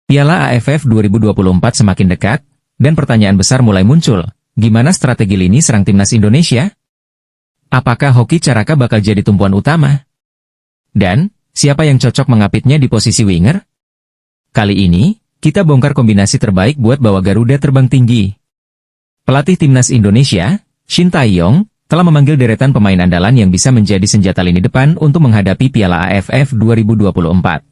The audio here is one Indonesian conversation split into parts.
Piala AFF 2024 semakin dekat, dan pertanyaan besar mulai muncul. Gimana strategi lini serang timnas Indonesia? Apakah Hoki Caraka bakal jadi tumpuan utama? Dan, siapa yang cocok mengapitnya di posisi winger? Kali ini, kita bongkar kombinasi terbaik buat bawa Garuda terbang tinggi. Pelatih timnas Indonesia, Shin Tae-yong, telah memanggil deretan pemain andalan yang bisa menjadi senjata lini depan untuk menghadapi Piala AFF 2024.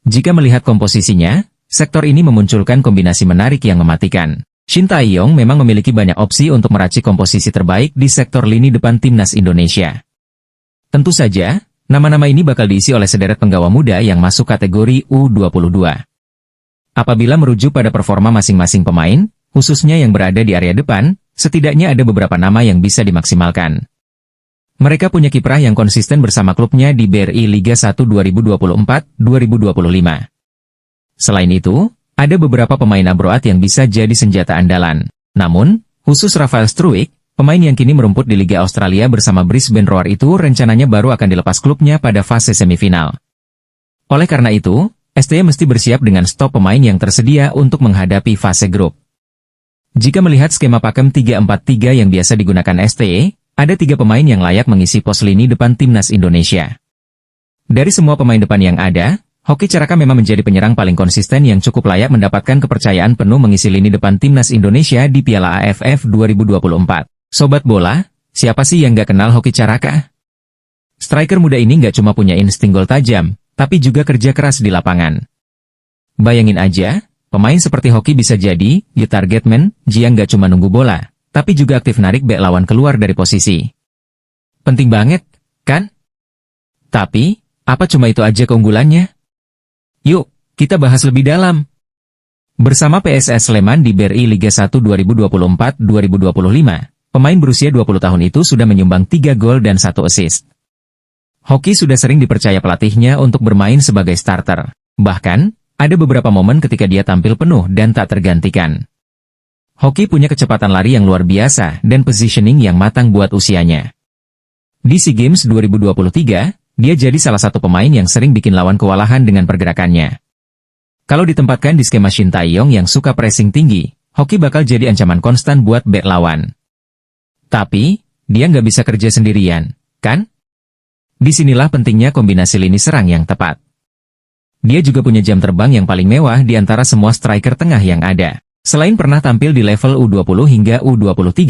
Jika melihat komposisinya, sektor ini memunculkan kombinasi menarik yang mematikan. Shin Tae-yong memang memiliki banyak opsi untuk meracik komposisi terbaik di sektor lini depan timnas Indonesia. Tentu saja, nama-nama ini bakal diisi oleh sederet penggawa muda yang masuk kategori U22. Apabila merujuk pada performa masing-masing pemain, khususnya yang berada di area depan, setidaknya ada beberapa nama yang bisa dimaksimalkan. Mereka punya kiprah yang konsisten bersama klubnya di BRI Liga 1 2024-2025. Selain itu, ada beberapa pemain abroad yang bisa jadi senjata andalan. Namun, khusus Rafael Struijk, pemain yang kini merumput di Liga Australia bersama Brisbane Roar itu rencananya baru akan dilepas klubnya pada fase semifinal. Oleh karena itu, STY mesti bersiap dengan stok pemain yang tersedia untuk menghadapi fase grup. Jika melihat skema pakem 3-4-3 yang biasa digunakan STY, ada 3 pemain yang layak mengisi pos lini depan timnas Indonesia. Dari semua pemain depan yang ada, Hoki Caraka memang menjadi penyerang paling konsisten yang cukup layak mendapatkan kepercayaan penuh mengisi lini depan timnas Indonesia di Piala AFF 2024. Sobat bola, siapa sih yang gak kenal Hoki Caraka? Striker muda ini gak cuma punya insting gol tajam, tapi juga kerja keras di lapangan. Bayangin aja, pemain seperti Hoki bisa jadi target man, yang gak cuma nunggu bola, tapi juga aktif narik bek lawan keluar dari posisi. Penting banget, kan? Tapi, apa cuma itu aja keunggulannya? Yuk, kita bahas lebih dalam. Bersama PSS Sleman di BRI Liga 1 2024-2025, pemain berusia 20 tahun itu sudah menyumbang 3 gol dan 1 assist. Hoki sudah sering dipercaya pelatihnya untuk bermain sebagai starter. Bahkan, ada beberapa momen ketika dia tampil penuh dan tak tergantikan. Hoki punya kecepatan lari yang luar biasa dan positioning yang matang buat usianya. Di SEA Games 2023, dia jadi salah satu pemain yang sering bikin lawan kewalahan dengan pergerakannya. Kalau ditempatkan di skema Shin Tae-yong yang suka pressing tinggi, Hoki bakal jadi ancaman konstan buat bek lawan. Tapi, dia nggak bisa kerja sendirian, kan? Disinilah pentingnya kombinasi lini serang yang tepat. Dia juga punya jam terbang yang paling mewah di antara semua striker tengah yang ada. Selain pernah tampil di level U20 hingga U23,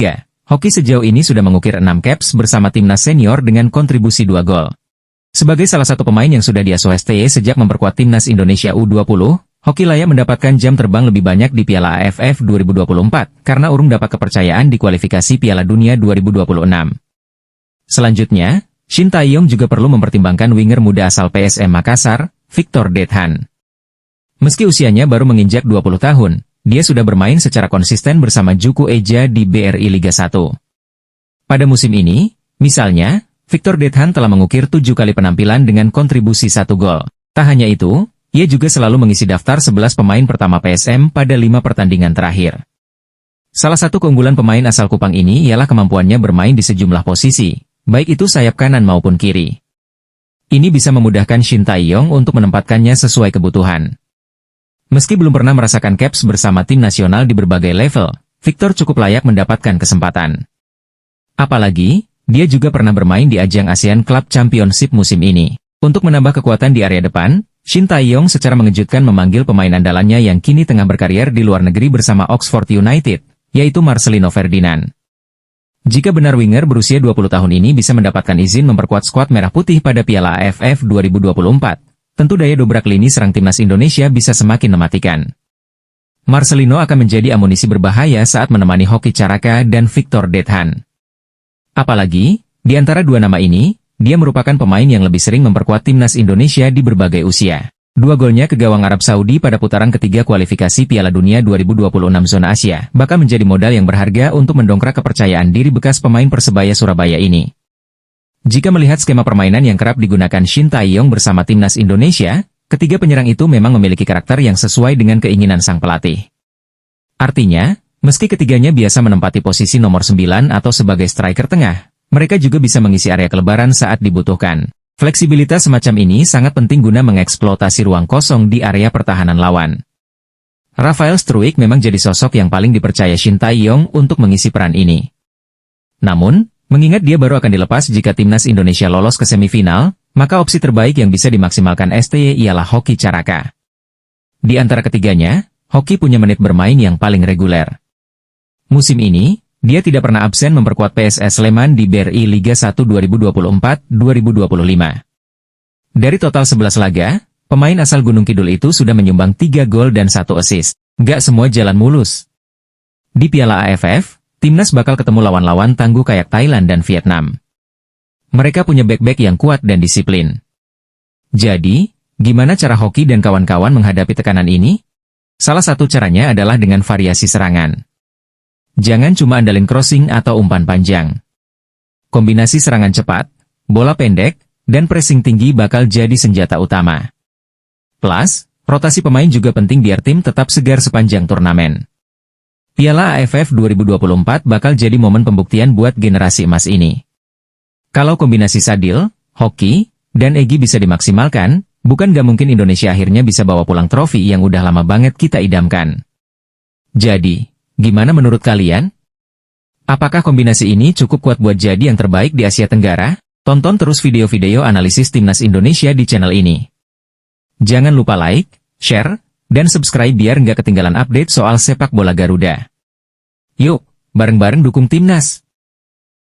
Hoki sejauh ini sudah mengukir 6 caps bersama timnas senior dengan kontribusi 2 gol. Sebagai salah satu pemain yang sudah diasuh STY sejak memperkuat timnas Indonesia U20, Hoki layak mendapatkan jam terbang lebih banyak di Piala AFF 2024 karena urung dapat kepercayaan di kualifikasi Piala Dunia 2026. Selanjutnya, Shin Tae-yong juga perlu mempertimbangkan winger muda asal PSM Makassar, Victor Dethan. Meski usianya baru menginjak 20 tahun, dia sudah bermain secara konsisten bersama Juku Eja di BRI Liga 1. Pada musim ini, misalnya, Victor Dethan telah mengukir 7 kali penampilan dengan kontribusi 1 gol. Tak hanya itu, ia juga selalu mengisi daftar 11 pemain pertama PSM pada 5 pertandingan terakhir. Salah satu keunggulan pemain asal Kupang ini ialah kemampuannya bermain di sejumlah posisi, baik itu sayap kanan maupun kiri. Ini bisa memudahkan Shin Tae-yong untuk menempatkannya sesuai kebutuhan. Meski belum pernah merasakan caps bersama tim nasional di berbagai level, Victor cukup layak mendapatkan kesempatan. Apalagi, dia juga pernah bermain di ajang ASEAN Club Championship musim ini. Untuk menambah kekuatan di area depan, Shin Tae-yong secara mengejutkan memanggil pemain andalannya yang kini tengah berkarier di luar negeri bersama Oxford United, yaitu Marcelino Ferdinand. Jika benar winger berusia 20 tahun ini bisa mendapatkan izin memperkuat skuad merah putih pada Piala AFF 2024, tentu daya dobrak lini serang timnas Indonesia bisa semakin mematikan. Marcelino akan menjadi amunisi berbahaya saat menemani Hoki Caraka dan Victor Dethan. Apalagi, di antara dua nama ini, dia merupakan pemain yang lebih sering memperkuat timnas Indonesia di berbagai usia. 2 golnya ke gawang Arab Saudi pada putaran ketiga kualifikasi Piala Dunia 2026 zona Asia bakal menjadi modal yang berharga untuk mendongkrak kepercayaan diri bekas pemain Persebaya Surabaya ini. Jika melihat skema permainan yang kerap digunakan Shin Tae-yong bersama timnas Indonesia, ketiga penyerang itu memang memiliki karakter yang sesuai dengan keinginan sang pelatih. Artinya, meski ketiganya biasa menempati posisi nomor 9 atau sebagai striker tengah, mereka juga bisa mengisi area kelebaran saat dibutuhkan. Fleksibilitas semacam ini sangat penting guna mengeksploitasi ruang kosong di area pertahanan lawan. Rafael Struijk memang jadi sosok yang paling dipercaya Shin Tae-yong untuk mengisi peran ini. Namun, mengingat dia baru akan dilepas jika timnas Indonesia lolos ke semifinal, maka opsi terbaik yang bisa dimaksimalkan STY ialah Hoki Caraka. Di antara ketiganya, Hoki punya menit bermain yang paling reguler. Musim ini, dia tidak pernah absen memperkuat PSS Sleman di BRI Liga 1 2024-2025. Dari total 11 laga, pemain asal Gunung Kidul itu sudah menyumbang 3 gol dan 1 assist. Gak semua jalan mulus. Di Piala AFF, timnas bakal ketemu lawan-lawan tangguh kayak Thailand dan Vietnam. Mereka punya back-back yang kuat dan disiplin. Jadi, gimana cara Hoki dan kawan-kawan menghadapi tekanan ini? Salah satu caranya adalah dengan variasi serangan. Jangan cuma andalin crossing atau umpan panjang. Kombinasi serangan cepat, bola pendek, dan pressing tinggi bakal jadi senjata utama. Plus, rotasi pemain juga penting biar tim tetap segar sepanjang turnamen. Piala AFF 2024 bakal jadi momen pembuktian buat generasi emas ini. Kalau kombinasi Sadil, Hoki, dan Egy bisa dimaksimalkan, bukan gak mungkin Indonesia akhirnya bisa bawa pulang trofi yang udah lama banget kita idamkan. Jadi, gimana menurut kalian? Apakah kombinasi ini cukup kuat buat jadi yang terbaik di Asia Tenggara? Tonton terus video-video analisis timnas Indonesia di channel ini. Jangan lupa like, share, dan subscribe biar nggak ketinggalan update soal sepak bola Garuda. Yuk, bareng-bareng dukung timnas!